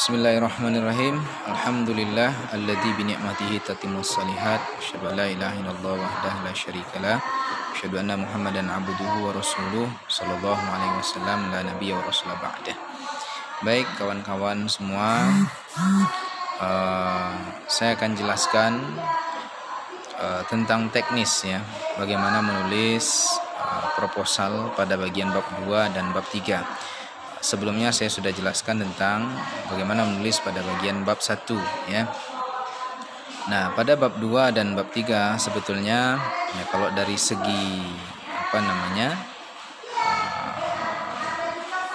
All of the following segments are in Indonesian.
Bismillahirrahmanirrahim. Alhamdulillah alladzi bi ni'matihi tatimmus shalihat. Asyhadu an la ilaha illallah wahdahu la syarikalah. Asyhadu anna Muhammadan abduhu wa rasuluh sallallahu alaihi wasallam la nabiyya wa rasul ba'dah. Baik kawan-kawan semua, saya akan jelaskan tentang teknis ya, bagaimana menulis proposal pada bagian bab 2 dan bab 3. Sebelumnya saya sudah jelaskan tentang bagaimana menulis pada bagian bab 1 ya. Nah, pada bab 2 dan bab 3 sebetulnya ya, kalau dari segi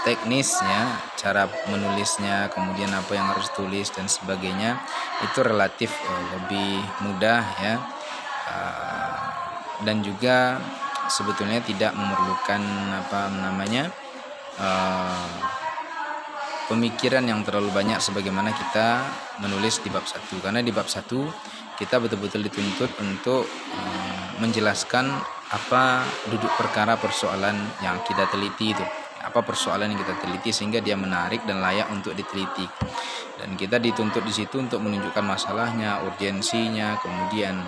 teknisnya, cara menulisnya, kemudian apa yang harus tulis dan sebagainya, itu relatif lebih mudah ya. Dan juga sebetulnya tidak memerlukan pemikiran yang terlalu banyak sebagaimana kita menulis di bab 1, karena di bab 1 kita betul-betul dituntut untuk menjelaskan apa duduk perkara persoalan yang kita teliti itu, apa persoalan yang kita teliti sehingga dia menarik dan layak untuk diteliti, dan kita dituntut di situ untuk menunjukkan masalahnya, urgensinya, kemudian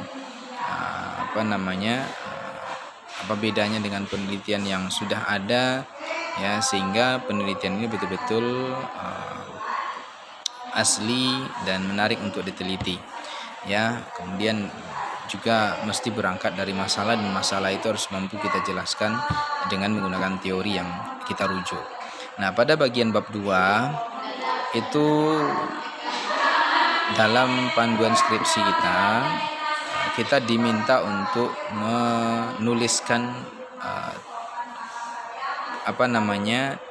apa bedanya dengan penelitian yang sudah ada ya, sehingga penelitian ini betul-betul asli dan menarik untuk diteliti ya. Kemudian juga mesti berangkat dari masalah, dan masalah itu harus mampu kita jelaskan dengan menggunakan teori yang kita rujuk. Nah, pada bagian bab 2 itu dalam panduan skripsi kita diminta untuk menuliskan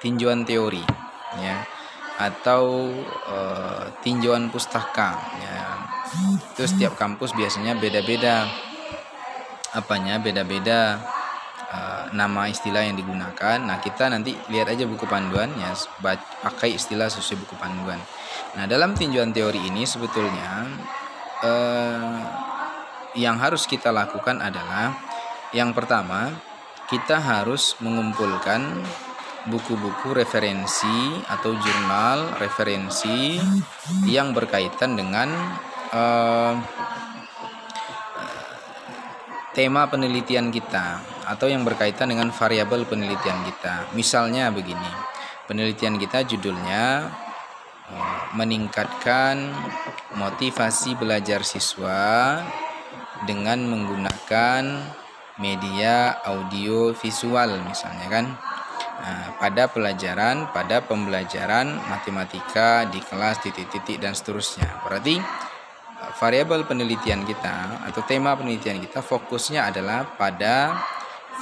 tinjauan teori ya, atau tinjauan pustaka ya. Itu setiap kampus biasanya beda-beda nama istilah yang digunakan. Nah, kita nanti lihat aja buku panduan ya, pakai istilah sesuai buku panduan. Nah, dalam tinjauan teori ini sebetulnya yang harus kita lakukan adalah, yang pertama, kita harus mengumpulkan buku-buku referensi atau jurnal referensi yang berkaitan dengan tema penelitian kita atau yang berkaitan dengan variabel penelitian kita. Misalnya begini, penelitian kita judulnya meningkatkan motivasi belajar siswa dengan menggunakan media audio visual misalnya kan. Nah, pada pembelajaran matematika di kelas titik-titik dan seterusnya. Berarti variabel penelitian kita atau tema penelitian kita fokusnya adalah pada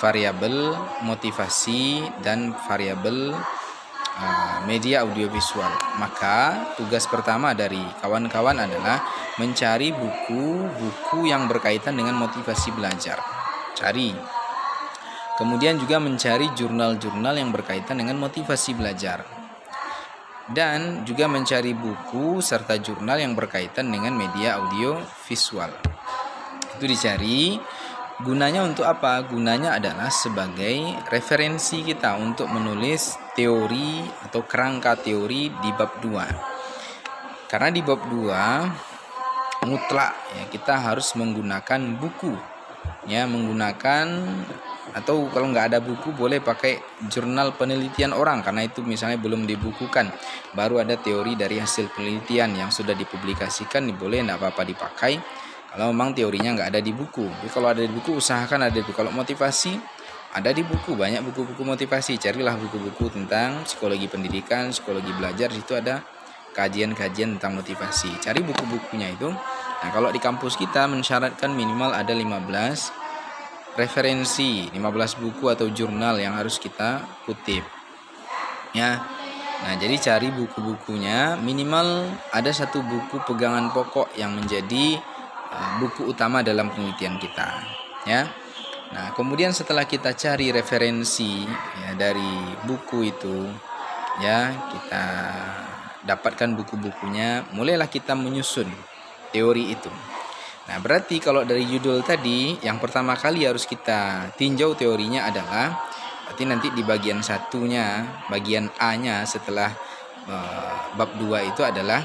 variabel motivasi dan variabel media audiovisual. Maka tugas pertama dari kawan-kawan adalah mencari buku-buku yang berkaitan dengan motivasi belajar. Kemudian juga mencari jurnal-jurnal yang berkaitan dengan motivasi belajar, dan juga mencari buku serta jurnal yang berkaitan dengan media audio visual. Itu dicari. Gunanya untuk apa? Gunanya adalah sebagai referensi kita untuk menulis teori atau kerangka teori di bab 2. Karena di bab 2 mutlak ya, kita harus menggunakan buku ya, atau kalau nggak ada buku boleh pakai jurnal penelitian orang, karena itu misalnya belum dibukukan, baru ada teori dari hasil penelitian yang sudah dipublikasikan, boleh nggak apa-apa dipakai kalau memang teorinya nggak ada di buku. Jadi kalau ada di buku usahakan ada di buku. Kalau motivasi ada di buku, banyak buku-buku motivasi. Carilah buku-buku tentang psikologi pendidikan, psikologi belajar, di situ ada kajian-kajian tentang motivasi. Cari buku-bukunya itu. Nah, kalau di kampus kita mensyaratkan minimal ada 15 referensi, 15 buku atau jurnal yang harus kita kutip ya. Nah, jadi cari buku-bukunya, minimal ada satu buku pegangan pokok yang menjadi buku utama dalam penelitian kita ya. Nah, kemudian setelah kita cari referensi ya dari buku itu ya, kita dapatkan buku-bukunya, mulailah kita menyusun teori itu. Nah, berarti kalau dari judul tadi, yang pertama kali harus kita tinjau teorinya adalah, berarti nanti di bagian satunya, bagian A-nya, setelah bab 2 itu adalah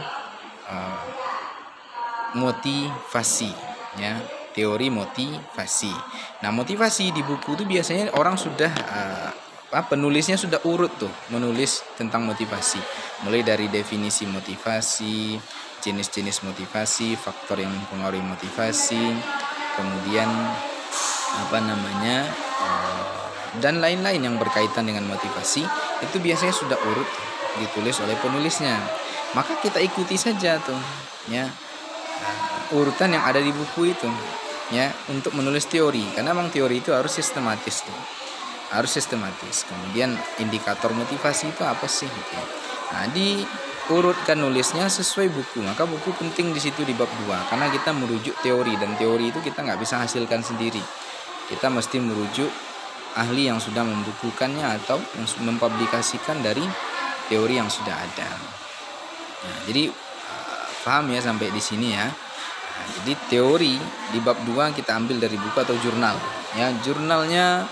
motivasi, ya, teori motivasi. Nah, motivasi di buku itu biasanya orang sudah penulisnya sudah urut tuh menulis tentang motivasi, mulai dari definisi motivasi, jenis-jenis motivasi, faktor yang mempengaruhi motivasi, kemudian dan lain-lain yang berkaitan dengan motivasi, itu biasanya sudah urut ditulis oleh penulisnya. Maka kita ikuti saja tuh, ya, urutan yang ada di buku itu, ya, untuk menulis teori, karena memang teori itu harus sistematis tuh. Harus sistematis. Kemudian indikator motivasi itu apa sih gitu. Nah, diurutkan nulisnya sesuai buku. Maka buku penting di situ di bab 2 karena kita merujuk teori, dan teori itu kita nggak bisa hasilkan sendiri. Kita mesti merujuk ahli yang sudah membukukannya atau mempublikasikan dari teori yang sudah ada. Nah, jadi paham ya sampai di sini ya. Nah, jadi teori di bab 2 kita ambil dari buku atau jurnal. Ya, jurnalnya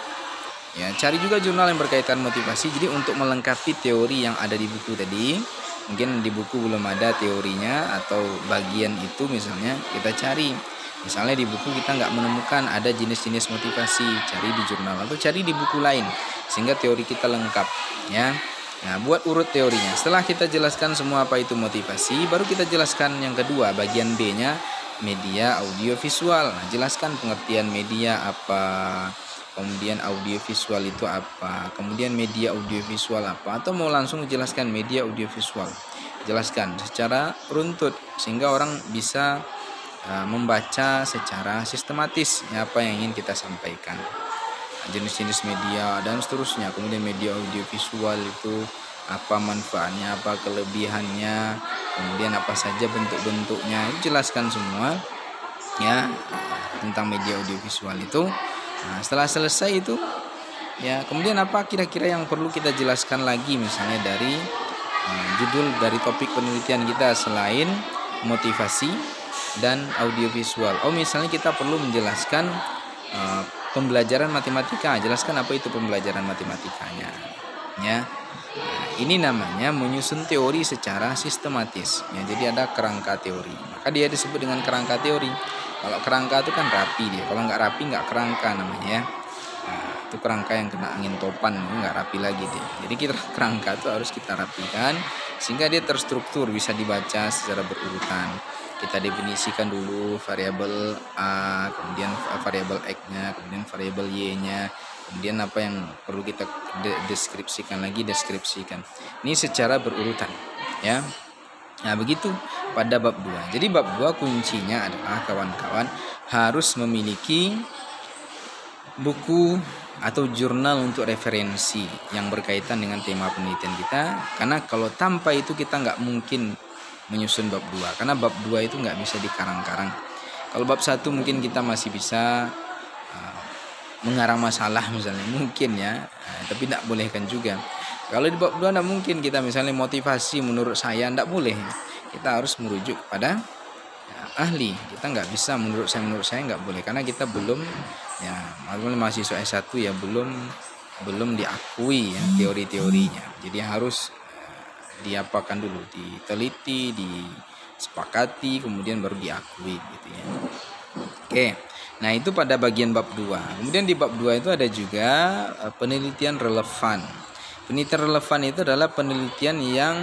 ya, cari juga jurnal yang berkaitan motivasi. Jadi untuk melengkapi teori yang ada di buku tadi, mungkin di buku belum ada teorinya atau bagian itu, misalnya kita cari. Misalnya di buku kita nggak menemukan ada jenis-jenis motivasi, cari di jurnal atau cari di buku lain sehingga teori kita lengkap, ya. Nah, buat urut teorinya. Setelah kita jelaskan semua apa itu motivasi, baru kita jelaskan yang kedua, bagian B-nya, media audiovisual. Nah, jelaskan pengertian media apa, kemudian audiovisual itu apa, kemudian media audiovisual apa, atau mau langsung jelaskan media audiovisual. Jelaskan secara runtut sehingga orang bisa membaca secara sistematis ya, apa yang ingin kita sampaikan, jenis-jenis media dan seterusnya. Kemudian media audiovisual itu apa manfaatnya, apa kelebihannya, kemudian apa saja bentuk-bentuknya, itu jelaskan semua ya tentang media audiovisual itu. Nah, setelah selesai itu ya, kemudian apa kira-kira yang perlu kita jelaskan lagi, misalnya dari judul dari topik penelitian kita selain motivasi dan audiovisual. Misalnya kita perlu menjelaskan pembelajaran matematika, jelaskan apa itu pembelajaran matematikanya, ya. Nah, ini namanya menyusun teori secara sistematis, ya. Jadi ada kerangka teori, maka dia disebut dengan kerangka teori. Kalau kerangka itu kan rapi dia, kalau nggak rapi nggak kerangka namanya, ya. Nah, itu kerangka yang kena angin topan, nggak rapi lagi dia. Jadi kerangka itu harus kita rapikan sehingga dia terstruktur, bisa dibaca secara berurutan. Kita definisikan dulu variabel A, kemudian variabel X-nya, kemudian variabel Y-nya, kemudian apa yang perlu kita deskripsikan. Ini secara berurutan, ya. Nah, begitu pada bab 2. Jadi bab 2 kuncinya adalah kawan-kawan harus memiliki buku atau jurnal untuk referensi yang berkaitan dengan tema penelitian kita, karena kalau tanpa itu kita nggak mungkin menyusun bab 2, karena bab 2 itu nggak bisa dikarang-karang. Kalau bab 1 mungkin kita masih bisa mengarang masalah misalnya, mungkin ya, tapi tidak bolehkan juga. Kalau di bab 2 tidak mungkin kita misalnya motivasi menurut saya, tidak boleh. Kita harus merujuk pada ahli. Kita nggak bisa menurut saya nggak boleh, karena kita belum, ya, mahasiswa S1 ya, belum diakui ya teori-teorinya. Jadi harus diapakan dulu, diteliti, disepakati, kemudian baru diakui gitu ya. Oke. Nah, itu pada bagian bab 2. Kemudian di bab 2 itu ada juga penelitian relevan. Penelitian relevan itu adalah penelitian yang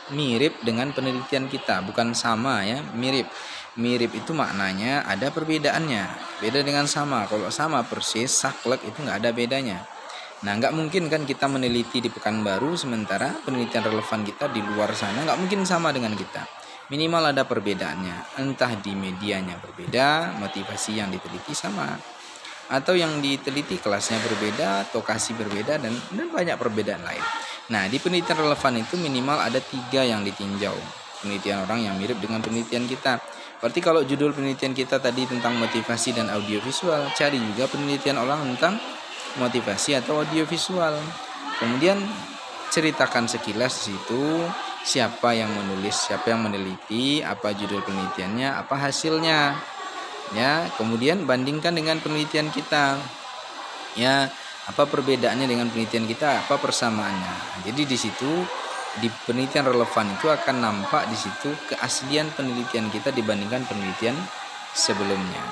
mirip dengan penelitian kita, bukan sama ya, mirip. Mirip itu maknanya ada perbedaannya. Beda dengan sama. Kalau sama persis, saklek, itu nggak ada bedanya. Nah, nggak mungkin kan kita meneliti di Pekanbaru sementara penelitian relevan kita di luar sana nggak mungkin sama dengan kita. Minimal ada perbedaannya, entah di medianya berbeda, motivasi yang diteliti sama, atau yang diteliti kelasnya berbeda, lokasi berbeda, dan banyak perbedaan lain. Nah, di penelitian relevan itu minimal ada 3 yang ditinjau. Penelitian orang yang mirip dengan penelitian kita. Berarti kalau judul penelitian kita tadi tentang motivasi dan audiovisual, cari juga penelitian orang tentang motivasi atau audiovisual. Kemudian ceritakan sekilas di situ siapa yang menulis, siapa yang meneliti, apa judul penelitiannya, apa hasilnya. Ya, kemudian bandingkan dengan penelitian kita. Ya, apa perbedaannya dengan penelitian kita, apa persamaannya. Jadi di situ di penelitian relevan itu akan nampak di situ keaslian penelitian kita dibandingkan penelitian sebelumnya.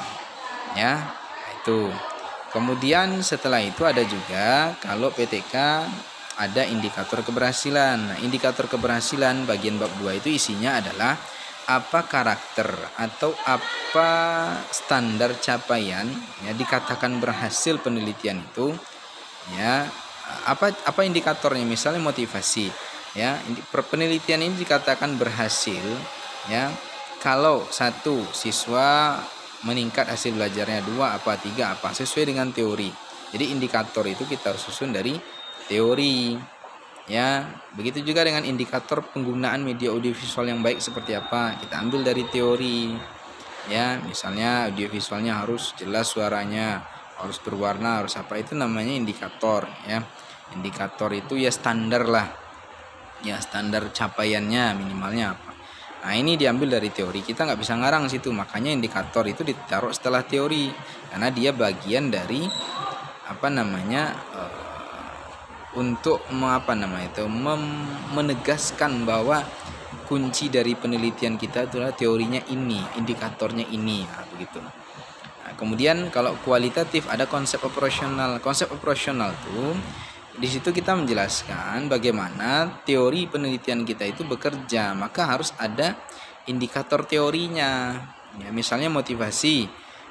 Ya, itu. Kemudian setelah itu ada juga kalau PTK ada indikator keberhasilan. Nah, indikator keberhasilan bagian bab 2 itu isinya adalah apa karakter atau apa standar capaian ya dikatakan berhasil penelitian itu, ya. Apa indikatornya? Misalnya motivasi, ya. Penelitian ini dikatakan berhasil ya kalau satu siswa meningkat hasil belajarnya, 2 apa 3 apa sesuai dengan teori. Jadi indikator itu kita harus susun dari teori. Ya, begitu juga dengan indikator penggunaan media audiovisual yang baik seperti apa, kita ambil dari teori. Ya, misalnya audiovisualnya harus jelas suaranya, harus berwarna, harus apa, itu namanya indikator ya. Indikator itu ya standar lah. Ya, standar capaiannya minimalnya apa. Nah, ini diambil dari teori, kita nggak bisa ngarang situ, makanya indikator itu ditaruh setelah teori karena dia bagian dari untuk menegaskan bahwa kunci dari penelitian kita adalah teorinya ini, indikatornya ini, nah, begitu. Nah, kemudian kalau kualitatif ada konsep operasional. Konsep operasional tuh di situ kita menjelaskan bagaimana teori penelitian kita itu bekerja, maka harus ada indikator teorinya. Ya, misalnya motivasi.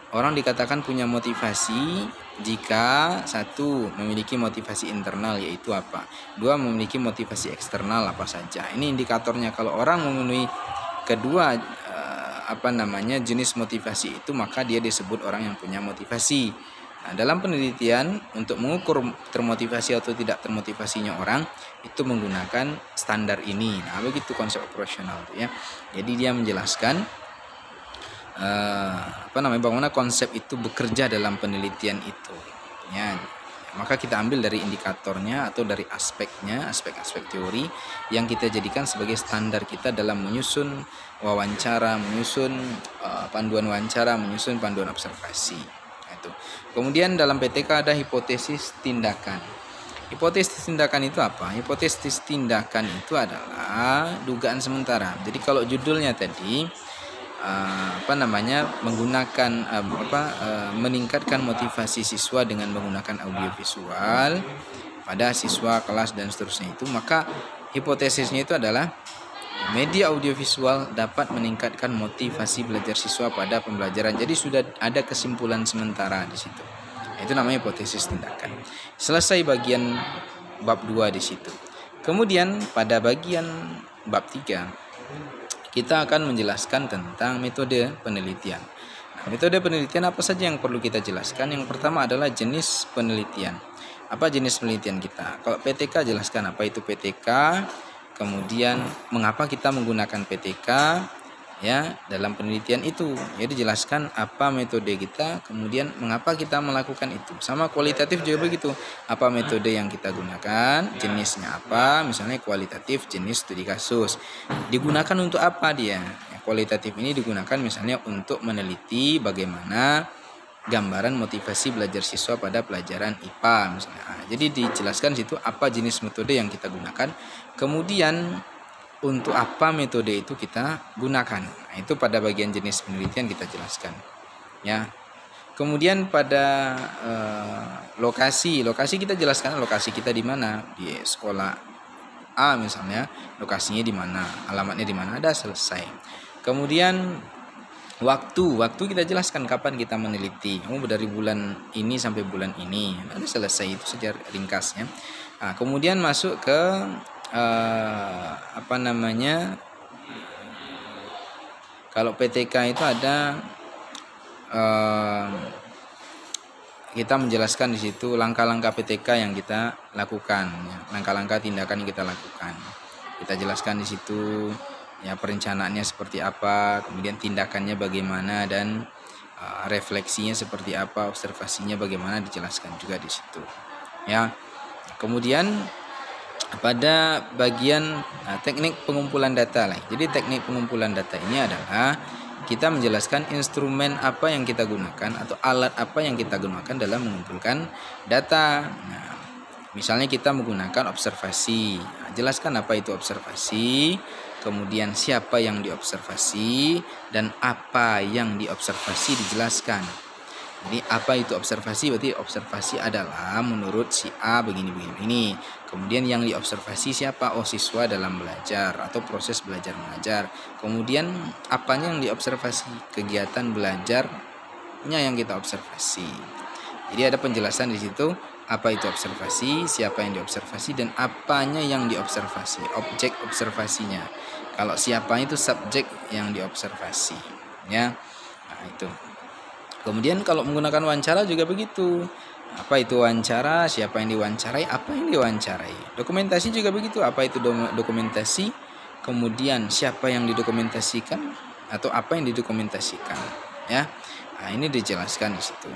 Orang dikatakan punya motivasi jika 1 memiliki motivasi internal, yaitu apa? 2 memiliki motivasi eksternal apa saja. Ini indikatornya. Kalau orang memenuhi kedua jenis motivasi itu, maka dia disebut orang yang punya motivasi. Nah, dalam penelitian untuk mengukur termotivasi atau tidak termotivasinya orang itu menggunakan standar ini. Nah, begitu konsep operasional ya. Jadi dia menjelaskan bagaimana konsep itu bekerja dalam penelitian itu. Ya, maka kita ambil dari indikatornya atau dari aspeknya, aspek-aspek teori yang kita jadikan sebagai standar kita dalam menyusun wawancara, menyusun panduan wawancara, menyusun panduan observasi. Itu. Kemudian dalam PTK ada hipotesis tindakan. Hipotesis tindakan itu apa? Hipotesis tindakan itu adalah dugaan sementara. Jadi kalau judulnya tadi meningkatkan motivasi siswa dengan menggunakan audiovisual pada siswa, kelas dan seterusnya itu, maka hipotesisnya itu adalah media audiovisual dapat meningkatkan motivasi belajar siswa pada pembelajaran. Jadi sudah ada kesimpulan sementara di situ. Itu namanya hipotesis tindakan. Selesai bagian bab 2 di situ. Kemudian pada bagian bab 3 kita akan menjelaskan tentang metode penelitian. Nah, metode penelitian apa saja yang perlu kita jelaskan? Yang pertama adalah jenis penelitian. Apa jenis penelitian kita? Kalau PTK jelaskan apa itu PTK, kemudian mengapa kita menggunakan PTK ya dalam penelitian itu. Jadi jelaskan apa metode kita, kemudian mengapa kita melakukan itu. Sama kualitatif juga begitu. Apa metode yang kita gunakan, jenisnya apa, misalnya kualitatif jenis studi kasus. Digunakan untuk apa dia? Ya, kualitatif ini digunakan misalnya untuk meneliti bagaimana gambaran motivasi belajar siswa pada pelajaran IPA misalnya. Nah, jadi dijelaskan situ apa jenis metode yang kita gunakan. Kemudian untuk apa metode itu kita gunakan. Nah, itu pada bagian jenis penelitian kita jelaskan. Ya. Kemudian pada lokasi kita jelaskan lokasi kita di mana, di sekolah A misalnya, lokasinya di mana, alamatnya di mana, ada selesai. Kemudian waktu kita jelaskan kapan kita meneliti. Dari bulan ini sampai bulan ini, ada selesai, itu saja ringkasnya. Nah, kemudian masuk ke kalau PTK itu ada kita menjelaskan di situ langkah-langkah PTK yang kita lakukan, ya, langkah-langkah tindakan yang kita lakukan. Kita jelaskan di situ ya perencanaannya seperti apa, kemudian tindakannya bagaimana, dan refleksinya seperti apa, observasinya bagaimana, dijelaskan juga di situ. Ya. Kemudian pada bagian teknik pengumpulan data lah. Jadi teknik pengumpulan data ini adalah kita menjelaskan instrumen apa yang kita gunakan atau alat apa yang kita gunakan dalam mengumpulkan data. Nah, Misalnya kita menggunakan observasi. Nah, jelaskan apa itu observasi, kemudian siapa yang diobservasi, dan apa yang diobservasi dijelaskan. Jadi apa itu observasi? Berarti observasi adalah menurut si A begini. Kemudian yang diobservasi siapa? Oh, siswa dalam belajar atau proses belajar mengajar. Kemudian apanya yang diobservasi? Kegiatan belajarnya yang kita observasi. Jadi ada penjelasan di situ apa itu observasi, siapa yang diobservasi, dan apanya yang diobservasi, objek observasinya. Kalau siapa itu subjek yang diobservasi, ya. Nah, itu. Kemudian kalau menggunakan wawancara juga begitu. Apa itu wawancara, siapa yang diwawancarai, apa yang diwawancarai. Dokumentasi juga begitu, apa itu dokumentasi, kemudian siapa yang didokumentasikan atau apa yang didokumentasikan, ya. Nah, ini dijelaskan di situ.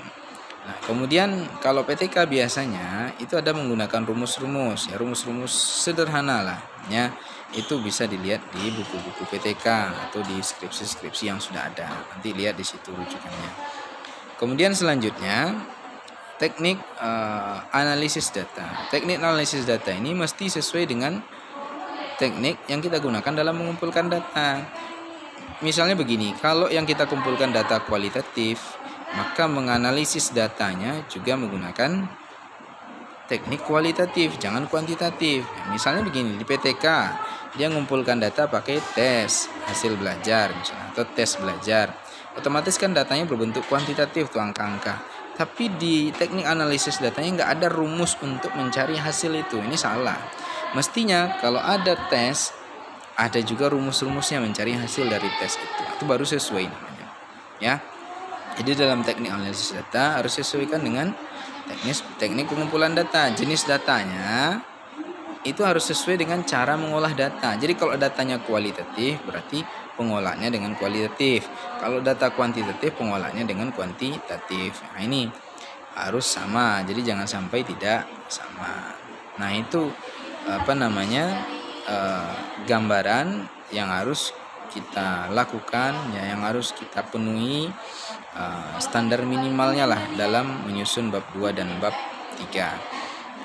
Nah, kemudian kalau PTK biasanya itu ada menggunakan rumus-rumus, ya, rumus-rumus sederhana lah, ya. Itu bisa dilihat di buku-buku PTK atau di skripsi-skripsi yang sudah ada. Nanti lihat di situ rujukannya. Kemudian selanjutnya teknik analisis data. Teknik analisis data ini mesti sesuai dengan teknik yang kita gunakan dalam mengumpulkan data. Misalnya begini, kalau yang kita kumpulkan data kualitatif, maka menganalisis datanya juga menggunakan teknik kualitatif, jangan kuantitatif. Misalnya begini, di PTK dia mengumpulkan data pakai tes hasil belajar misalnya, atau tes belajar. Otomatis kan datanya berbentuk kuantitatif tuh, angka-angka. Tapi di teknik analisis datanya nggak ada rumus untuk mencari hasil itu. Ini salah. Mestinya kalau ada tes, ada juga rumus-rumusnya mencari hasil dari tes itu. Itu baru sesuai namanya, ya. Jadi dalam teknik analisis data harus sesuaikan dengan teknik pengumpulan data. Jenis datanya itu harus sesuai dengan cara mengolah data. Jadi kalau datanya kualitatif berarti pengolahannya dengan kualitatif. Kalau data kuantitatif pengolahannya dengan kuantitatif. Nah, ini harus sama. Jadi jangan sampai tidak sama. Nah, itu gambaran yang harus kita lakukan, ya, yang harus kita penuhi standar minimalnya lah dalam menyusun bab 2 dan bab 3.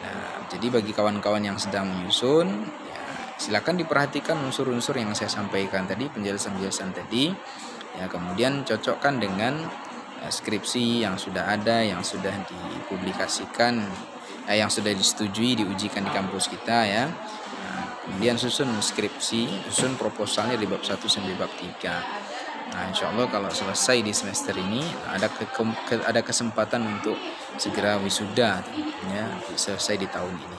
Nah, jadi bagi kawan-kawan yang sedang menyusun, ya, silakan diperhatikan unsur-unsur yang saya sampaikan tadi, penjelasan-penjelasan tadi, ya, kemudian cocokkan dengan skripsi yang sudah ada, yang sudah dipublikasikan, yang sudah disetujui, diujikan di kampus kita, ya. Kemudian susun skripsi, susun proposalnya di bab 1 sampai bab 3. Nah, insya Allah kalau selesai di semester ini ada kesempatan untuk segera wisuda, ya, selesai di tahun ini.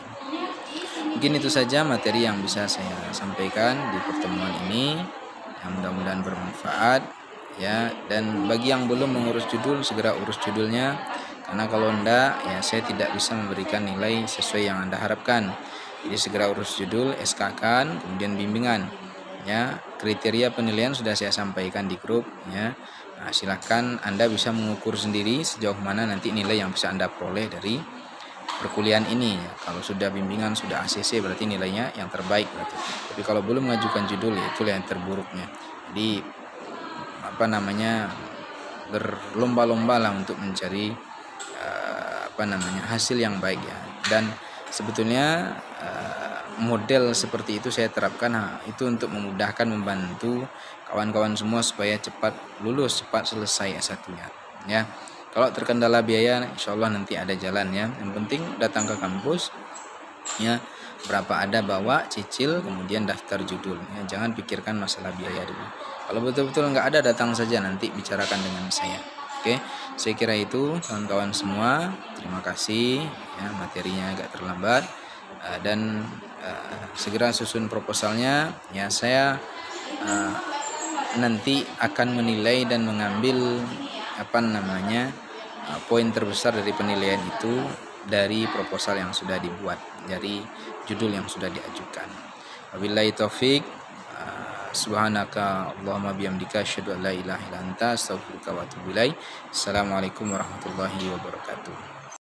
Mungkin itu saja materi yang bisa saya sampaikan di pertemuan ini. Yang mudah-mudahan bermanfaat, ya. Dan bagi yang belum mengurus judul, segera urus judulnya. Karena kalau enggak, ya saya tidak bisa memberikan nilai sesuai yang Anda harapkan. Jadi segera urus judul, SK-kan, kemudian bimbingan, ya. Kriteria penilaian sudah saya sampaikan di grup, ya. Nah, silakan Anda bisa mengukur sendiri sejauh mana nanti nilai yang bisa Anda peroleh dari perkuliahan ini, ya. Kalau sudah bimbingan, sudah ACC berarti nilainya yang terbaik berarti. Tapi kalau belum mengajukan judul, ya itulah yang terburuknya. Jadi berlomba-lomba lah untuk mencari hasil yang baik, ya. Dan sebetulnya model seperti itu saya terapkan itu untuk memudahkan, membantu kawan-kawan semua supaya cepat lulus, cepat selesai S1-nya, ya. Kalau terkendala biaya, insya Allah nanti ada jalan, ya. Yang penting datang ke kampus, ya, berapa ada bawa, cicil, kemudian daftar judul, ya. Jangan pikirkan masalah biaya dulu. Kalau betul-betul nggak ada, datang saja, nanti bicarakan dengan saya. Oke, saya kira itu kawan-kawan semua. Terima kasih, ya, materinya agak terlambat, dan segera susun proposalnya, ya. Saya nanti akan menilai dan mengambil poin terbesar dari penilaian itu dari proposal yang sudah dibuat, dari judul yang sudah diajukan. Wabillahi taufik. Subhanaka Allahumma bihamdika asyhadu an la ilaha illa anta astaghfiruka wa atubu ilaik. Assalamualaikum warahmatullahi wabarakatuh.